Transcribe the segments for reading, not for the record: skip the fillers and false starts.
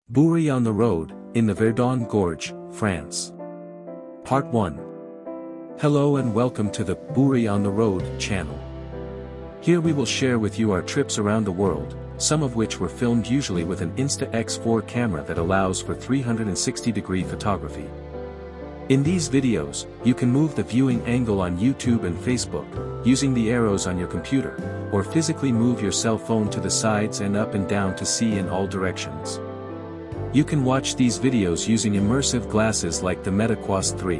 Boury on the road, in the Verdon Gorge, France. Part 1. Hello and welcome to the Boury on the Road channel. Here we will share with you our trips around the world, some of which were filmed usually with an Insta-X4 camera that allows for 360-degree photography. In these videos, you can move the viewing angle on YouTube and Facebook, using the arrows on your computer, or physically move your cell phone to the sides and up and down to see in all directions. You can watch these videos using immersive glasses like the MetaQuest 3.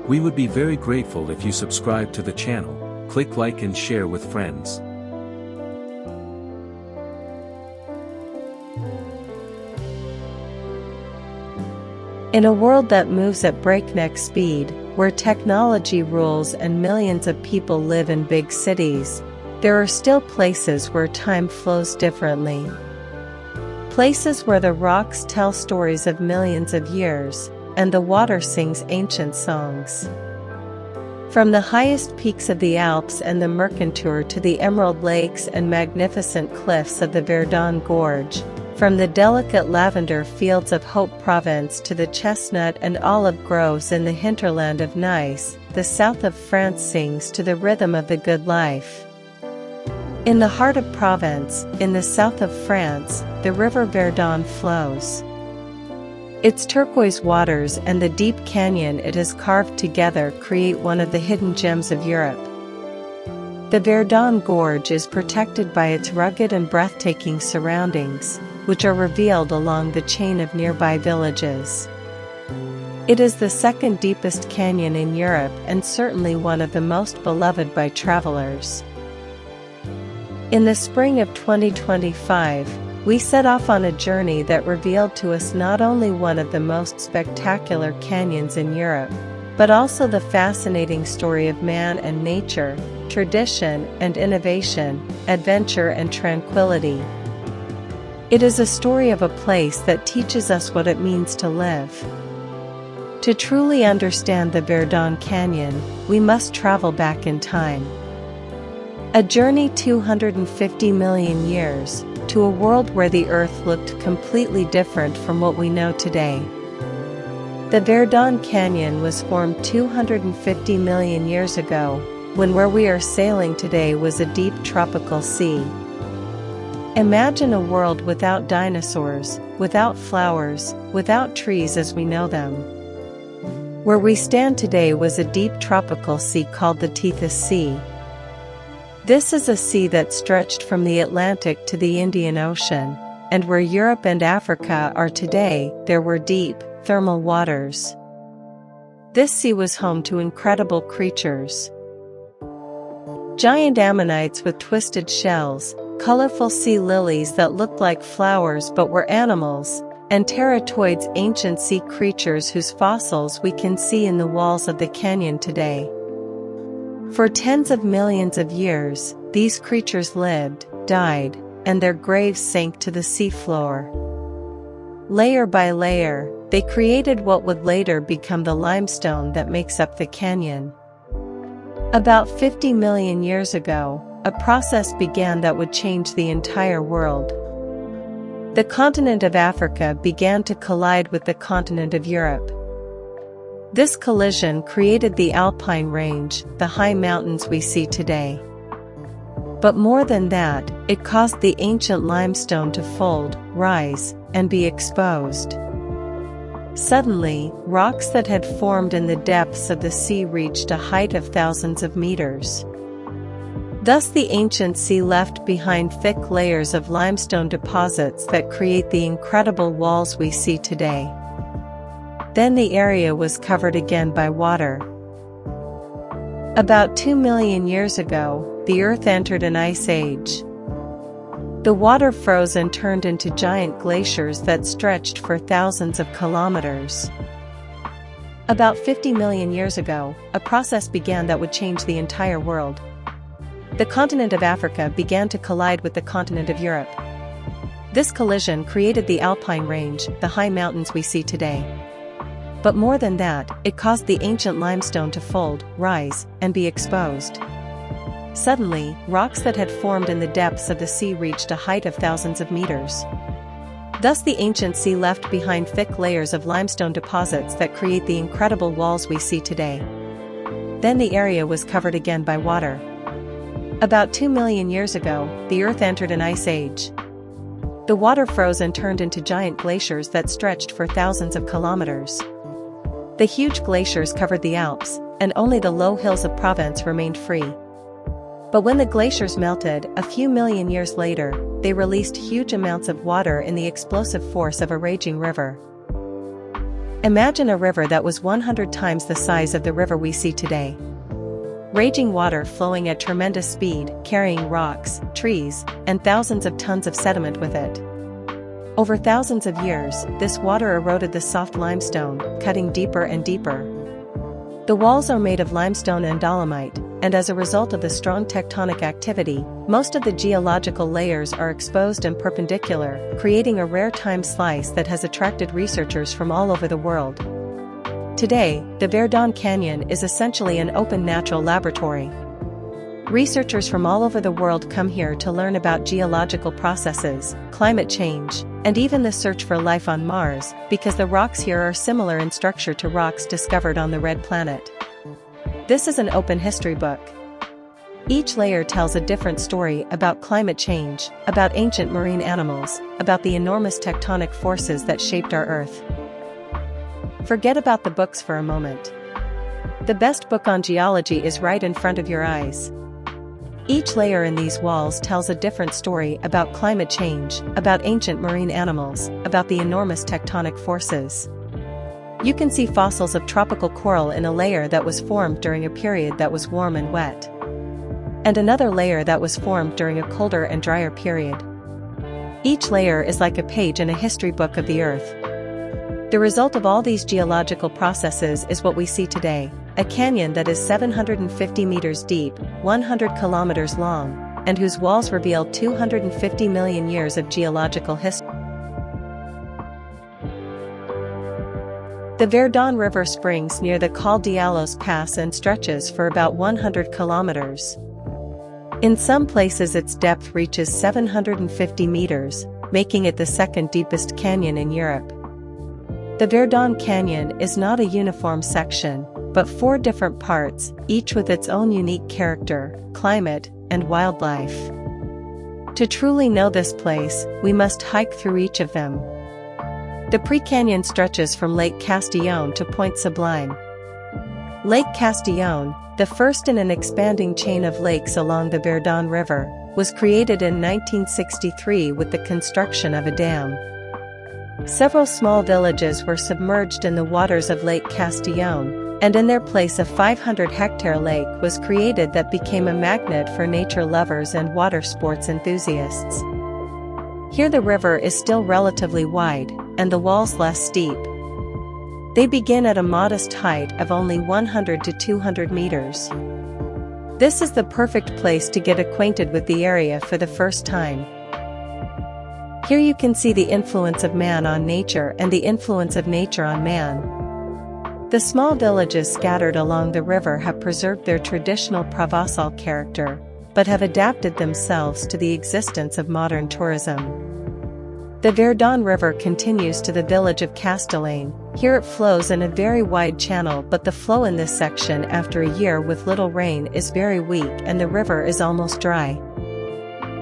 We would be very grateful if you subscribe to the channel, click like and share with friends. In a world that moves at breakneck speed, where technology rules and millions of people live in big cities, there are still places where time flows differently. Places where the rocks tell stories of millions of years, and the water sings ancient songs. From the highest peaks of the Alps and the Mercantour to the emerald lakes and magnificent cliffs of the Verdon Gorge, from the delicate lavender fields of Haute-Provence to the chestnut and olive groves in the hinterland of Nice, the south of France sings to the rhythm of the good life. In the heart of Provence, in the south of France, the river Verdon flows. Its turquoise waters and the deep canyon it has carved together create one of the hidden gems of Europe. The Verdon Gorge is protected by its rugged and breathtaking surroundings, which are revealed along the chain of nearby villages. It is the second deepest canyon in Europe and certainly one of the most beloved by travelers. In the spring of 2025, we set off on a journey that revealed to us not only one of the most spectacular canyons in Europe, but also the fascinating story of man and nature, tradition and innovation, adventure and tranquility. It is a story of a place that teaches us what it means to live. To truly understand the Verdon Canyon, we must travel back in time. A journey 250 million years, to a world where the Earth looked completely different from what we know today. The Verdon Canyon was formed 250 million years ago, when where we are sailing today was a deep tropical sea. Imagine a world without dinosaurs, without flowers, without trees as we know them. Where we stand today was a deep tropical sea called the Tethys Sea. This is a sea that stretched from the Atlantic to the Indian Ocean, and where Europe and Africa are today, there were deep, thermal waters. This sea was home to incredible creatures. Giant ammonites with twisted shells, colorful sea lilies that looked like flowers but were animals, and teratoids, ancient sea creatures whose fossils we can see in the walls of the canyon today. For tens of millions of years, these creatures lived, died, and their graves sank to the seafloor. Layer by layer, they created what would later become the limestone that makes up the canyon. About 50 million years ago, a process began that would change the entire world. The continent of Africa began to collide with the continent of Europe. This collision created the Alpine range, the high mountains we see today. But more than that, it caused the ancient limestone to fold, rise, and be exposed. Suddenly, rocks that had formed in the depths of the sea reached a height of thousands of meters. Thus the ancient sea left behind thick layers of limestone deposits that create the incredible walls we see today. Then the area was covered again by water. About 2 million years ago, the Earth entered an ice age. The water froze and turned into giant glaciers that stretched for thousands of kilometers. About 50 million years ago, a process began that would change the entire world. The continent of Africa began to collide with the continent of Europe. This collision created the Alpine range, the high mountains we see today. But more than that, it caused the ancient limestone to fold, rise, and be exposed. Suddenly, rocks that had formed in the depths of the sea reached a height of thousands of meters. Thus the ancient sea left behind thick layers of limestone deposits that create the incredible walls we see today. Then the area was covered again by water. About 2 million years ago, the Earth entered an ice age. The water froze and turned into giant glaciers that stretched for thousands of kilometers. The huge glaciers covered the Alps, and only the low hills of Provence remained free. But when the glaciers melted, a few million years later, they released huge amounts of water in the explosive force of a raging river. Imagine a river that was 100 times the size of the river we see today. Raging water flowing at tremendous speed, carrying rocks, trees, and thousands of tons of sediment with it. Over thousands of years, this water eroded the soft limestone, cutting deeper and deeper. The walls are made of limestone and dolomite, and as a result of the strong tectonic activity, most of the geological layers are exposed and perpendicular, creating a rare time slice that has attracted researchers from all over the world. Today, the Verdon Canyon is essentially an open natural laboratory. Researchers from all over the world come here to learn about geological processes, climate change, and even the search for life on Mars, because the rocks here are similar in structure to rocks discovered on the Red Planet. This is an open history book. Each layer tells a different story about climate change, about ancient marine animals, about the enormous tectonic forces that shaped our Earth. Forget about the books for a moment. The best book on geology is right in front of your eyes. Each layer in these walls tells a different story about climate change, about ancient marine animals, about the enormous tectonic forces. You can see fossils of tropical coral in a layer that was formed during a period that was warm and wet, and another layer that was formed during a colder and drier period. Each layer is like a page in a history book of the Earth. The result of all these geological processes is what we see today, a canyon that is 750 meters deep, 100 kilometers long, and whose walls reveal 250 million years of geological history. The Verdon River springs near the Col d'Alos Pass and stretches for about 100 kilometers. In some places its depth reaches 750 meters, making it the second deepest canyon in Europe. The Verdon Canyon is not a uniform section, but 4 different parts, each with its own unique character, climate, and wildlife. To truly know this place, we must hike through each of them. The pre-canyon stretches from Lake Castillon to Point Sublime. Lake Castillon, the first in an expanding chain of lakes along the Verdon River, was created in 1963 with the construction of a dam. Several small villages were submerged in the waters of Lake Castillon, and in their place a 500-hectare lake was created that became a magnet for nature lovers and water sports enthusiasts. Here the river is still relatively wide, and the walls less steep. They begin at a modest height of only 100 to 200 meters. This is the perfect place to get acquainted with the area for the first time. Here you can see the influence of man on nature and the influence of nature on man. The small villages scattered along the river have preserved their traditional Provençal character, but have adapted themselves to the existence of modern tourism. The Verdon River continues to the village of Castellane. Here it flows in a very wide channel, but the flow in this section after a year with little rain is very weak and the river is almost dry.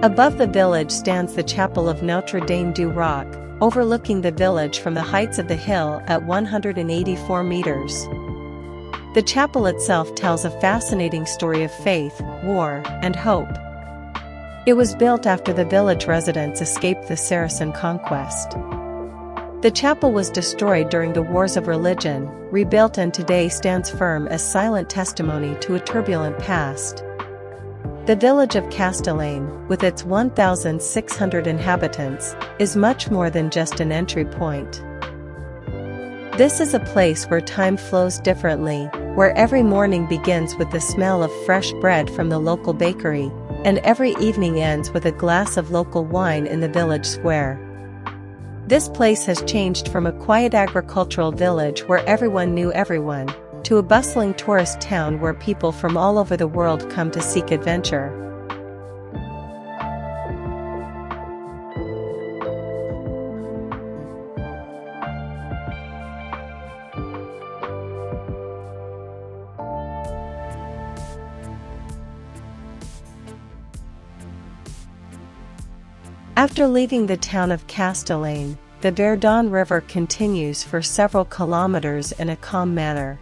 Above the village stands the chapel of Notre Dame du Roc, overlooking the village from the heights of the hill at 184 meters. The chapel itself tells a fascinating story of faith, war, and hope. It was built after the village residents escaped the Saracen conquest. The chapel was destroyed during the Wars of Religion, rebuilt, and today stands firm as silent testimony to a turbulent past. The village of Castellane, with its 1,600 inhabitants, is much more than just an entry point. This is a place where time flows differently, where every morning begins with the smell of fresh bread from the local bakery, and every evening ends with a glass of local wine in the village square. This place has changed from a quiet agricultural village where everyone knew everyone, to a bustling tourist town where people from all over the world come to seek adventure. After leaving the town of Castellane, the Verdon River continues for several kilometers in a calm manner.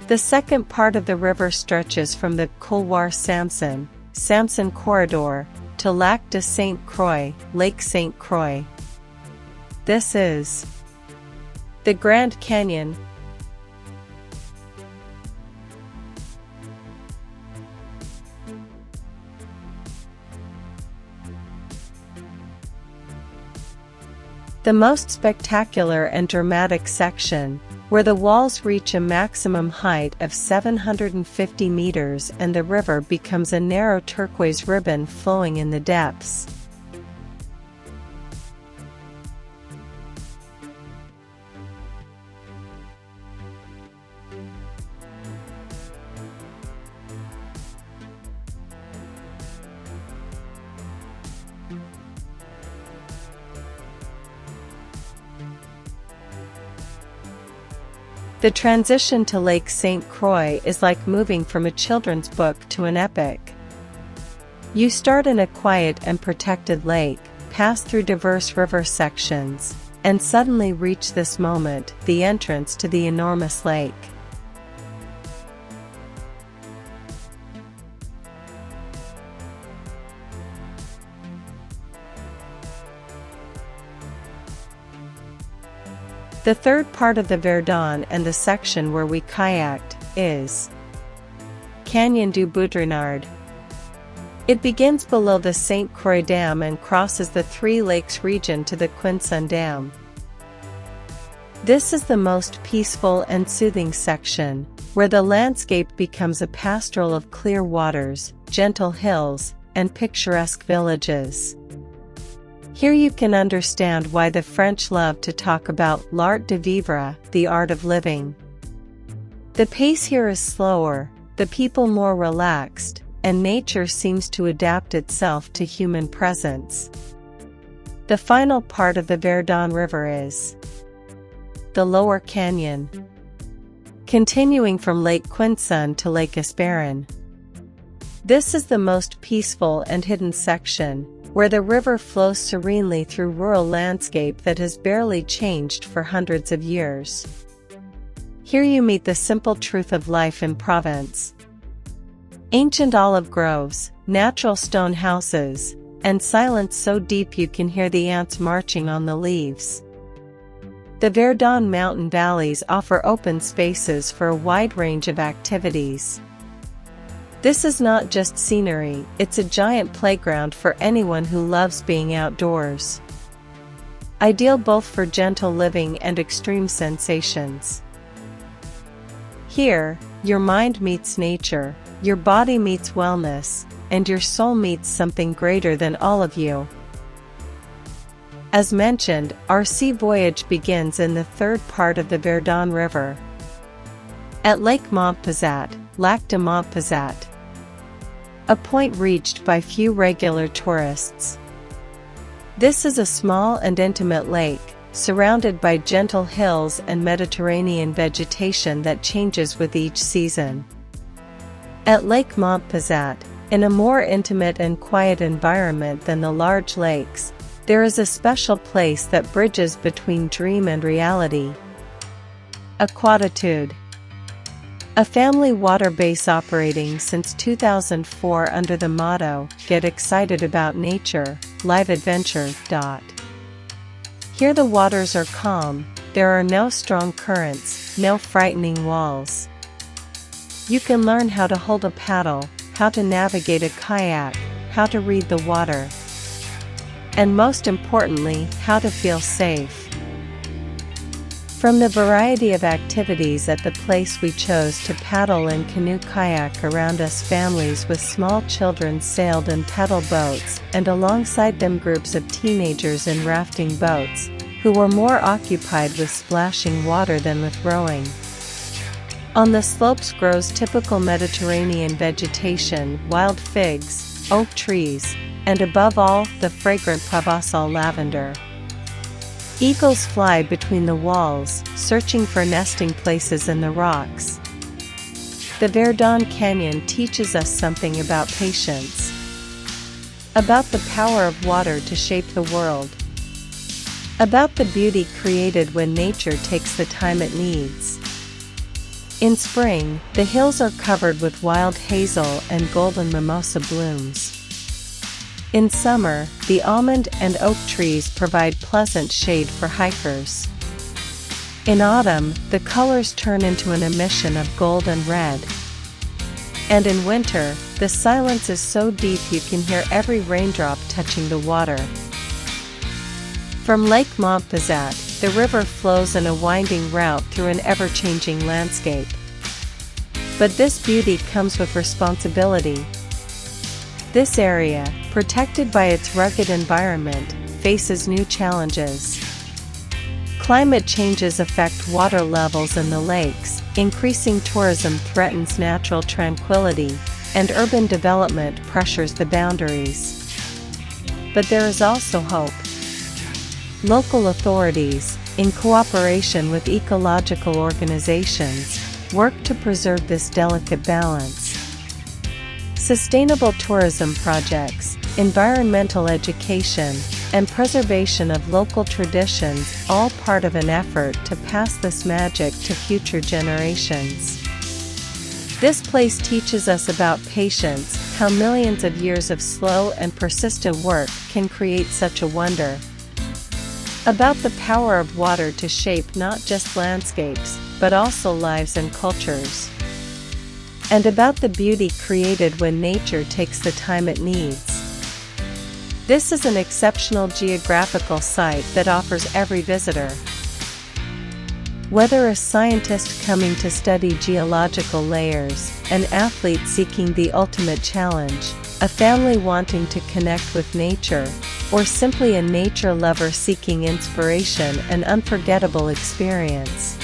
The second part of the river stretches from the Couloir Samson corridor, to Lac de Sainte Croix, Lake St. Croix. This is the Grand Canyon. The most spectacular and dramatic section, where the walls reach a maximum height of 750 meters and the river becomes a narrow turquoise ribbon flowing in the depths. The transition to Lake St. Croix is like moving from a children's book to an epic. You start in a quiet and protected lake, pass through diverse river sections, and suddenly reach this moment, the entrance to the enormous lake. The third part of the Verdon and the section where we kayaked is Canyon du Boudrenard. It begins below the St. Croix Dam and crosses the Three Lakes region to the Quinson Dam. This is the most peaceful and soothing section, where the landscape becomes a pastoral of clear waters, gentle hills, and picturesque villages. Here you can understand why the French love to talk about l'art de vivre, the art of living. The pace here is slower, the people more relaxed, and nature seems to adapt itself to human presence. The final part of the Verdon River is the Lower Canyon, continuing from Lake Quinson to Lake Esperon. This is the most peaceful and hidden section, where the river flows serenely through rural landscape that has barely changed for hundreds of years. Here you meet the simple truth of life in Provence. Ancient olive groves, natural stone houses, and silence so deep you can hear the ants marching on the leaves. The Verdon mountain valleys offer open spaces for a wide range of activities. This is not just scenery, it's a giant playground for anyone who loves being outdoors. Ideal both for gentle living and extreme sensations. Here, your mind meets nature, your body meets wellness, and your soul meets something greater than all of you. As mentioned, our sea voyage begins in the third part of the Verdon River, at Lake Montpezat, Lac de Montpezat, a point reached by few regular tourists. This is a small and intimate lake, surrounded by gentle hills and Mediterranean vegetation that changes with each season. At Lake Montpezat, in a more intimate and quiet environment than the large lakes, there is a special place that bridges between dream and reality. Aquatitude. A family water base operating since 2004 under the motto, "Get excited about nature, live adventure." Here the waters are calm, there are no strong currents, no frightening walls. You can learn how to hold a paddle, how to navigate a kayak, how to read the water, and most importantly, how to feel safe. From the variety of activities at the place we chose to paddle and canoe kayak around us, families with small children sailed in pedal boats, and alongside them groups of teenagers in rafting boats, who were more occupied with splashing water than with rowing. On the slopes grows typical Mediterranean vegetation, wild figs, oak trees, and above all, the fragrant Provençal lavender. Eagles fly between the walls, searching for nesting places in the rocks. The Verdon Canyon teaches us something about patience. About the power of water to shape the world. About the beauty created when nature takes the time it needs. In spring, the hills are covered with wild hazel and golden mimosa blooms. In summer, the almond and oak trees provide pleasant shade for hikers. In autumn, the colors turn into an emission of gold and red. And in winter, the silence is so deep you can hear every raindrop touching the water. From Lake Montpezat, the river flows in a winding route through an ever-changing landscape. But this beauty comes with responsibility. This area, protected by its rugged environment, faces new challenges. Climate changes affect water levels in the lakes, increasing tourism threatens natural tranquility, and urban development pressures the boundaries. But there is also hope. Local authorities, in cooperation with ecological organizations, work to preserve this delicate balance. Sustainable tourism projects, environmental education, and preservation of local traditions, all part of an effort to pass this magic to future generations. This place teaches us about patience, how millions of years of slow and persistent work can create such a wonder. About the power of water to shape not just landscapes, but also lives and cultures. And about the beauty created when nature takes the time it needs. This is an exceptional geographical site that offers every visitor. Whether a scientist coming to study geological layers, an athlete seeking the ultimate challenge, a family wanting to connect with nature, or simply a nature lover seeking inspiration and unforgettable experience,